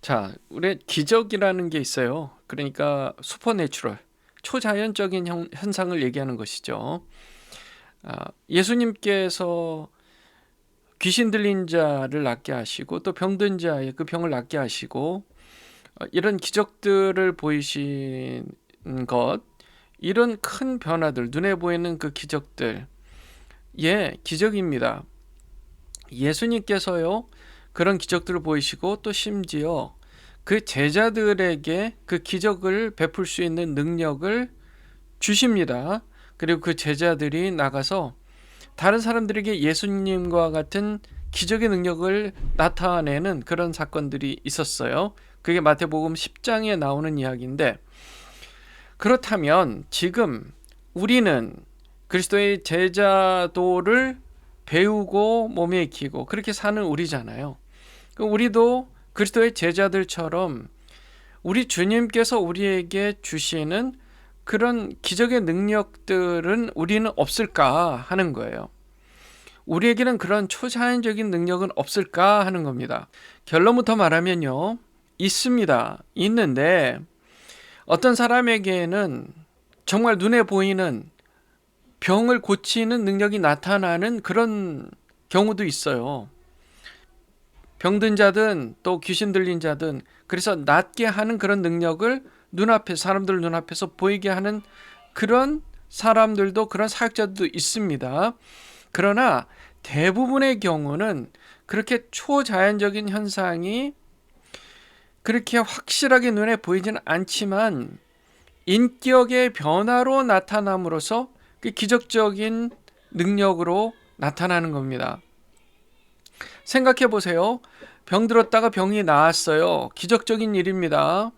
자, 우리 기적이라는 게 있어요. 그러니까 슈퍼내추럴, 초자연적인 현상을 얘기하는 것이죠. 예수님께서 귀신 들린 자를 낫게 하시고 또 병든 자의 그 병을 낫게 하시고 이런 기적들을 보이신 것, 이런 큰 변화들, 눈에 보이는 그 기적들, 기적입니다. 예수님께서요, 그런 기적들을 보이시고 또 심지어 그 제자들에게 그 기적을 베풀 수 있는 능력을 주십니다. 그리고 그 제자들이 나가서 다른 사람들에게 예수님과 같은 기적의 능력을 나타내는 그런 사건들이 있었어요. 그게 마태복음 10장에 나오는 이야기인데, 그렇다면 지금 우리는 그리스도의 제자도를 배우고 몸에 익히고 그렇게 사는 우리잖아요. 우리도 그리스도의 제자들처럼 우리 주님께서 우리에게 주시는 그런 기적의 능력들은 우리는 없을까 하는 거예요. 우리에게는 그런 초자연적인 능력은 없을까 하는 겁니다. 결론부터 말하면요, 있습니다. 있는데 어떤 사람에게는 정말 눈에 보이는 병을 고치는 능력이 나타나는 그런 경우도 있어요. 병든 자든 또 귀신 들린 자든, 그래서 낫게 하는 그런 능력을 사람들 눈앞에서 보이게 하는 그런 사람들도, 그런 사역자들도 있습니다. 그러나 대부분의 경우는 그렇게 초자연적인 현상이 그렇게 확실하게 눈에 보이지는 않지만 인격의 변화로 나타남으로써 그 기적적인 능력으로 나타나는 겁니다. 생각해 보세요. 병 들었다가 병이 나았어요. 기적적인 일입니다.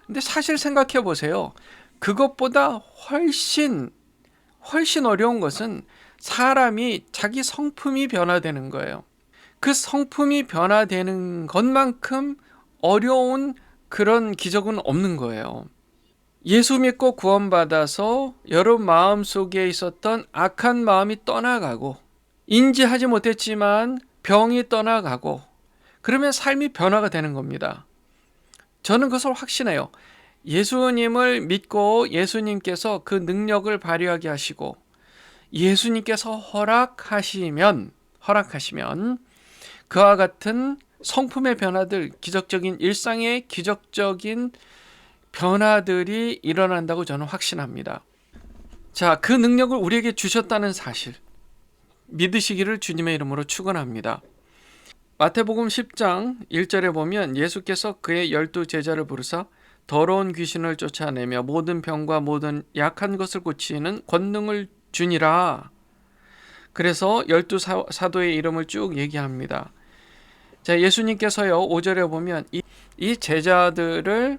근데 사실 생각해 보세요. 그것보다 훨씬 어려운 것은 사람이 자기 성품이 변화되는 거예요. 그 성품이 변화되는 것만큼 어려운 그런 기적은 없는 거예요. 예수 믿고 구원받아서 여러분 마음속에 있었던 악한 마음이 떠나가고, 인지하지 못했지만 병이 떠나가고, 그러면 삶이 변화가 되는 겁니다. 저는 그것을 확신해요. 예수님을 믿고 예수님께서 그 능력을 발휘하게 하시고 예수님께서 허락하시면 그와 같은 성품의 변화들, 기적적인 일상의 기적적인 변화들이 일어난다고 저는 확신합니다. 자, 그 능력을 우리에게 주셨다는 사실 믿으시기를 주님의 이름으로 축원합니다. 마태복음 10장 1절에 보면 예수께서 그의 12 제자를 부르사 더러운 귀신을 쫓아내며 모든 병과 모든 약한 것을 고치는 권능을 주니라. 그래서 12 사도의 이름을 쭉 얘기합니다. 자, 예수님께서요 5절에 보면 이 제자들을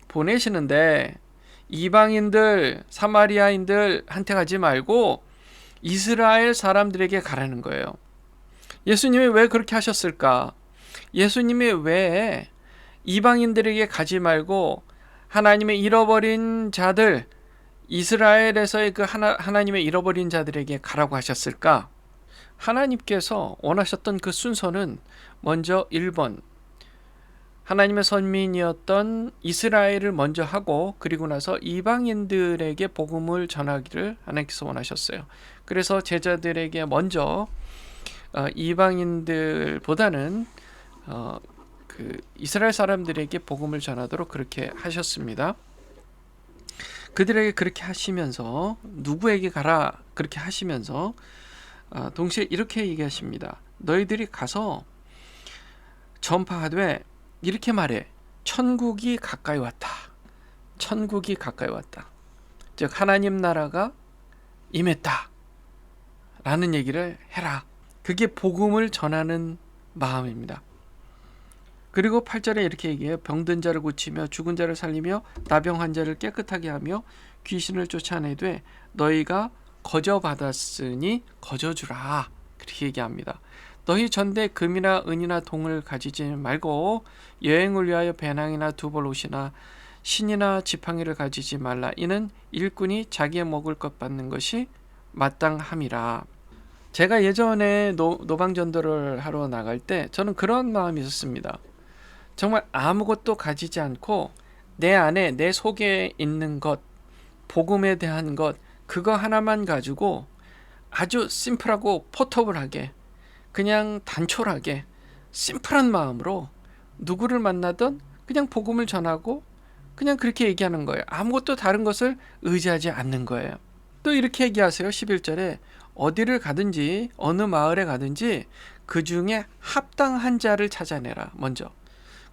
보내시는데 이방인들, 사마리아인들한테 가지 말고 이스라엘 사람들에게 가라는 거예요. 예수님이 왜 그렇게 하셨을까? 예수님이 왜 이방인들에게 가지 말고 하나님의 잃어버린 자들, 이스라엘에서의 그 하나님의 잃어버린 자들에게 가라고 하셨을까? 하나님께서 원하셨던 그 순서는 먼저 1번, 하나님의 선민이었던 이스라엘을 먼저 하고, 그리고 나서 이방인들에게 복음을 전하기를 하나님께서 원하셨어요. 그래서 제자들에게 먼저 이방인들보다는 그 이스라엘 사람들에게 복음을 전하도록 그렇게 하셨습니다. 그들에게 그렇게 하시면서, 누구에게 가라 그렇게 하시면서 동시에 이렇게 얘기하십니다. 너희들이 가서 전파하되 이렇게 말해, 천국이 가까이 왔다. 천국이 가까이 왔다. 즉 하나님 나라가 임했다 라는 얘기를 해라. 그게 복음을 전하는 마음입니다. 그리고 8절에 이렇게 얘기해요. 병든 자를 고치며 죽은 자를 살리며 나병 환자를 깨끗하게 하며 귀신을 쫓아내되 너희가 거저 받았으니 거저 주라. 그렇게 얘기합니다. 너희 전대 금이나 은이나 동을 가지지 말고 여행을 위하여 배낭이나 두벌 옷이나 신이나 지팡이를 가지지 말라. 이는 일꾼이 자기의 먹을 것 받는 것이 마땅함이라. 제가 예전에 노방전도를 하러 나갈 때 저는 그런 마음이 있었습니다. 정말 아무것도 가지지 않고 내 안에 내 속에 있는 것, 복음에 대한 것, 그거 하나만 가지고 아주 심플하고 포터블하게, 그냥 단촐하게 심플한 마음으로 누구를 만나든 그냥 복음을 전하고 그냥 그렇게 얘기하는 거예요. 아무것도 다른 것을 의지하지 않는 거예요. 또 이렇게 얘기하세요. 11절에 어디를 가든지 어느 마을에 가든지 그 중에 합당한 자를 찾아내라. 먼저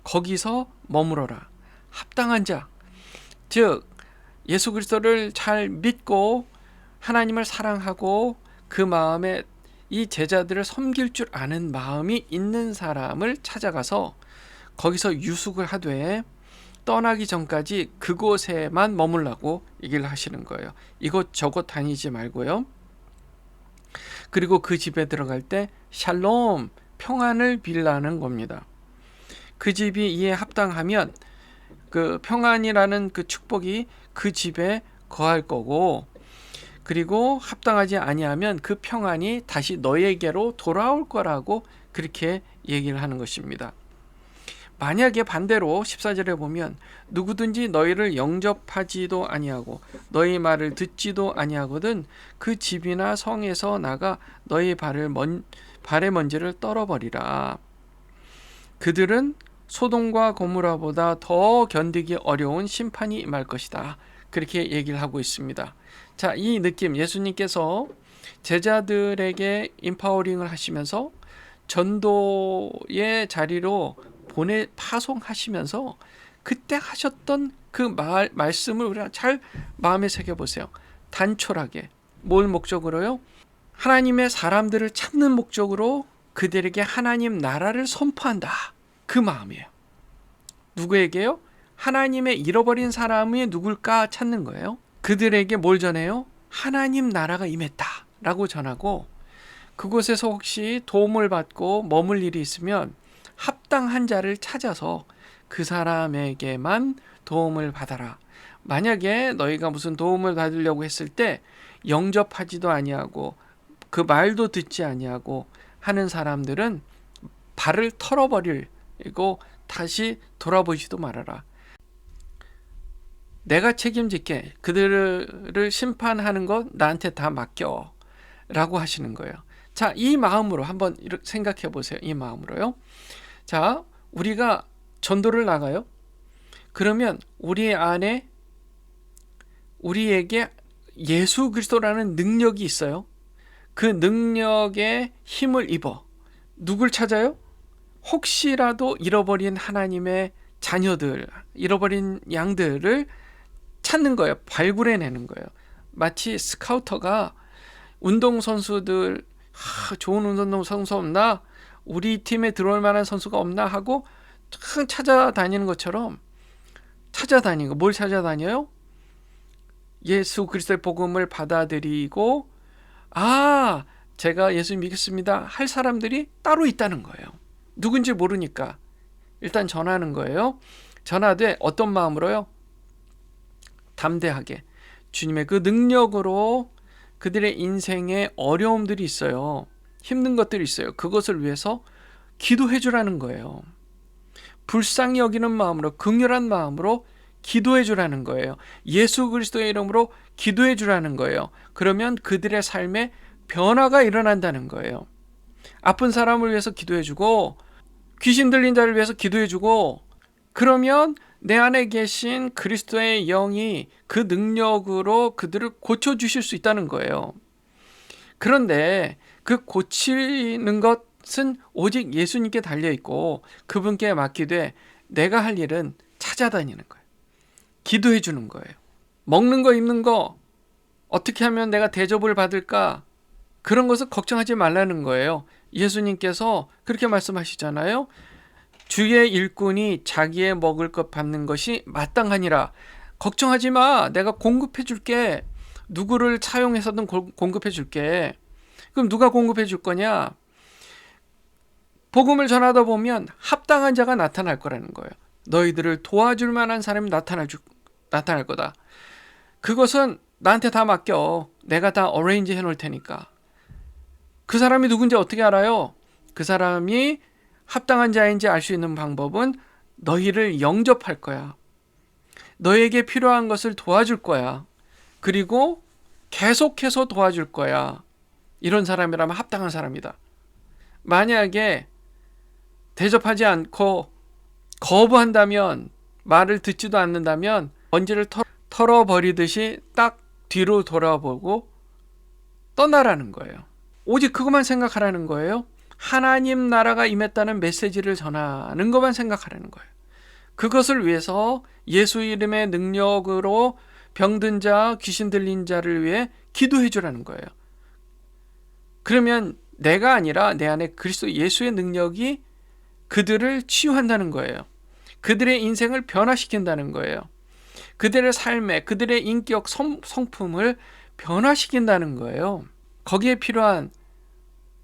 거기서 머무러라. 합당한 자, 즉 예수 그리스도를 잘 믿고 하나님을 사랑하고 그 마음에 이 제자들을 섬길 줄 아는 마음이 있는 사람을 찾아가서 거기서 유숙을 하되 떠나기 전까지 그곳에만 머물라고 얘기를 하시는 거예요. 이곳저곳 다니지 말고요. 그리고 그 집에 들어갈 때 샬롬, 평안을 빌라는 겁니다. 그 집이 이에 합당하면 그 평안이라는 그 축복이 그 집에 거할 거고, 그리고 합당하지 아니하면 그 평안이 다시 너에게로 돌아올 거라고 그렇게 얘기를 하는 것입니다. 만약에 반대로 14절에 보면 누구든지 너희를 영접하지도 아니하고 너희 말을 듣지도 아니하거든 그 집이나 성에서 나가 너희 발의 먼지를 떨어버리라. 그들은 소돔과 고모라보다 더 견디기 어려운 심판이 임할 것이다. 그렇게 얘기를 하고 있습니다. 자, 이 느낌, 예수님께서 제자들에게 임파워링을 하시면서 전도의 자리로 파송하시면서 그때 하셨던 그 말씀을 우리가 잘 마음에 새겨보세요. 단촐하게. 뭘 목적으로요? 하나님의 사람들을 찾는 목적으로 그들에게 하나님 나라를 선포한다. 그 마음이에요. 누구에게요? 하나님의 잃어버린 사람이 누굴까 찾는 거예요. 그들에게 뭘 전해요? 하나님 나라가 임했다 라고 전하고, 그곳에서 혹시 도움을 받고 머물 일이 있으면 합당한 자를 찾아서 그 사람에게만 도움을 받아라. 만약에 너희가 무슨 도움을 받으려고 했을 때 영접하지도 아니하고 그 말도 듣지 아니하고 하는 사람들은 발을 털어버리고 다시 돌아보지도 말아라. 내가 책임질게. 그들을 심판하는 것 나한테 다 맡겨 라고 하시는 거예요. 자, 이 마음으로 한번 생각해 보세요. 이 마음으로요. 자, 우리가 전도를 나가요. 그러면 우리 안에 우리에게 예수 그리스도라는 능력이 있어요. 그 능력에 힘을 입어 누굴 찾아요? 혹시라도 잃어버린 하나님의 자녀들, 잃어버린 양들을 찾는 거예요. 발굴해내는 거예요. 마치 스카우터가 운동선수들, 좋은 운동선수 없나? 우리 팀에 들어올 만한 선수가 없나? 하고 찾아다니는 것처럼 찾아다니고, 뭘 찾아다녀요? 예수 그리스도의 복음을 받아들이고, 제가 예수 믿겠습니다 할 사람들이 따로 있다는 거예요. 누군지 모르니까 일단 전하는 거예요. 전하되 어떤 마음으로요? 담대하게 주님의 그 능력으로 그들의 인생에 어려움들이 있어요. 힘든 것들이 있어요. 그것을 위해서 기도해 주라는 거예요. 불쌍히 여기는 마음으로, 긍휼한 마음으로 기도해 주라는 거예요. 예수 그리스도의 이름으로 기도해 주라는 거예요. 그러면 그들의 삶에 변화가 일어난다는 거예요. 아픈 사람을 위해서 기도해 주고, 귀신 들린 자를 위해서 기도해 주고, 그러면 내 안에 계신 그리스도의 영이 그 능력으로 그들을 고쳐주실 수 있다는 거예요. 그런데 그 고치는 것은 오직 예수님께 달려있고 그분께 맡기되 내가 할 일은 찾아다니는 거예요. 기도해 주는 거예요. 먹는 거 입는 거 어떻게 하면 내가 대접을 받을까? 그런 것을 걱정하지 말라는 거예요. 예수님께서 그렇게 말씀하시잖아요. 주의 일꾼이 자기의 먹을 것 받는 것이 마땅하니라. 걱정하지 마. 내가 공급해 줄게. 누구를 차용해서든 공급해 줄게. 그럼 누가 공급해 줄 거냐? 복음을 전하다 보면 합당한 자가 나타날 거라는 거예요. 너희들을 도와줄 만한 사람이 나타날 거다. 그것은 나한테 다 맡겨. 내가 다 어레인지 해놓을 테니까. 그 사람이 누군지 어떻게 알아요? 그 사람이 합당한 자인지 알 수 있는 방법은 너희를 영접할 거야. 너에게 필요한 것을 도와줄 거야. 그리고 계속해서 도와줄 거야. 이런 사람이라면 합당한 사람이다. 만약에 대접하지 않고 거부한다면, 말을 듣지도 않는다면 먼지를 털어버리듯이 딱 뒤로 돌아보고 떠나라는 거예요. 오직 그것만 생각하라는 거예요. 하나님 나라가 임했다는 메시지를 전하는 것만 생각하라는 거예요. 그것을 위해서 예수 이름의 능력으로 병든 자, 귀신 들린 자를 위해 기도해 주라는 거예요. 그러면 내가 아니라 내 안에 그리스도 예수의 능력이 그들을 치유한다는 거예요. 그들의 인생을 변화시킨다는 거예요. 그들의 삶에, 그들의 인격 성품을 변화시킨다는 거예요. 거기에 필요한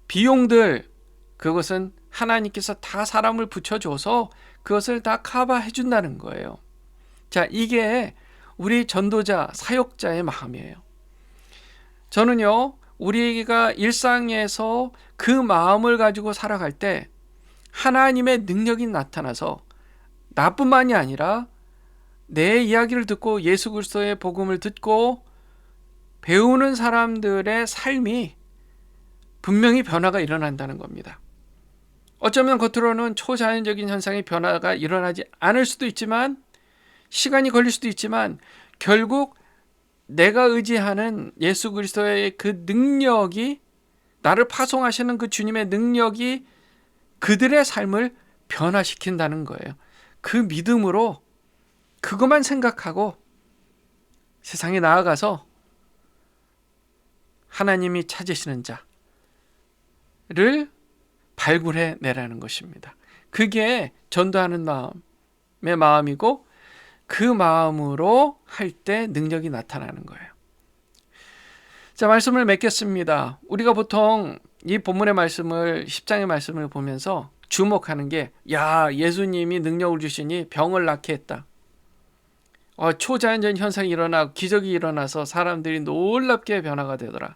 비용들, 그것은 하나님께서 다 사람을 붙여줘서 그것을 다 커버해 준다는 거예요. 자, 이게 우리 전도자, 사역자의 마음이에요. 저는요, 우리가 일상에서 그 마음을 가지고 살아갈 때 하나님의 능력이 나타나서 나뿐만이 아니라 내 이야기를 듣고 예수 그리스도의 복음을 듣고 배우는 사람들의 삶이 분명히 변화가 일어난다는 겁니다. 어쩌면 겉으로는 초자연적인 현상의 변화가 일어나지 않을 수도 있지만, 시간이 걸릴 수도 있지만, 결국 내가 의지하는 예수 그리스도의 그 능력이, 나를 파송하시는 그 주님의 능력이 그들의 삶을 변화시킨다는 거예요. 그 믿음으로 그것만 생각하고 세상에 나아가서 하나님이 찾으시는 자를 발굴해 내라는 것입니다. 그게 전도하는 마음의 마음이고, 그 마음으로 할 때 능력이 나타나는 거예요. 자, 말씀을 맺겠습니다. 우리가 보통 이 본문의 말씀을, 10장의 말씀을 보면서 주목하는 게, 야, 예수님이 능력을 주시니 병을 낫게 했다. 초자연적인 현상이 일어나고 기적이 일어나서 사람들이 놀랍게 변화가 되더라.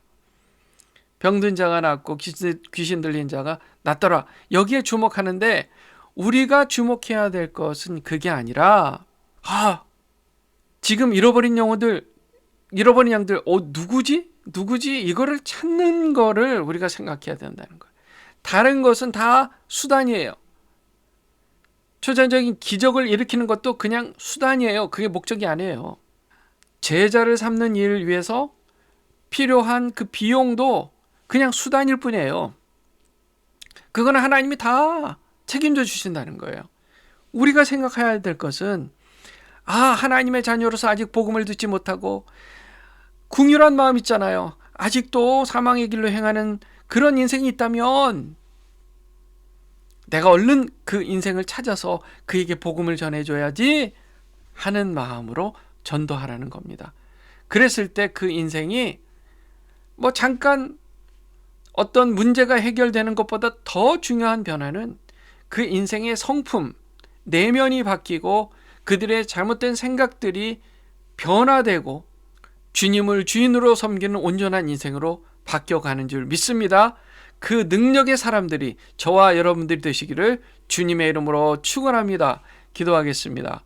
병든 자가 낫고 귀신 들린 자가 낫더라. 여기에 주목하는데, 우리가 주목해야 될 것은 그게 아니라, 지금 잃어버린 양들, 누구지? 이거를 찾는 거를 우리가 생각해야 된다는 거예요. 다른 것은 다 수단이에요. 초자연적인 기적을 일으키는 것도 그냥 수단이에요. 그게 목적이 아니에요. 제자를 삼는 일을 위해서 필요한 그 비용도 그냥 수단일 뿐이에요. 그거는 하나님이 다 책임져 주신다는 거예요. 우리가 생각해야 될 것은, 하나님의 자녀로서 아직 복음을 듣지 못하고 궁휼한 마음 있잖아요. 아직도 사망의 길로 행하는 그런 인생이 있다면 내가 얼른 그 인생을 찾아서 그에게 복음을 전해줘야지 하는 마음으로 전도하라는 겁니다. 그랬을 때 그 인생이 잠깐 어떤 문제가 해결되는 것보다 더 중요한 변화는 그 인생의 성품, 내면이 바뀌고 그들의 잘못된 생각들이 변화되고 주님을 주인으로 섬기는 온전한 인생으로 바뀌어가는 줄 믿습니다. 그 능력의 사람들이 저와 여러분들이 되시기를 주님의 이름으로 축원합니다. 기도하겠습니다.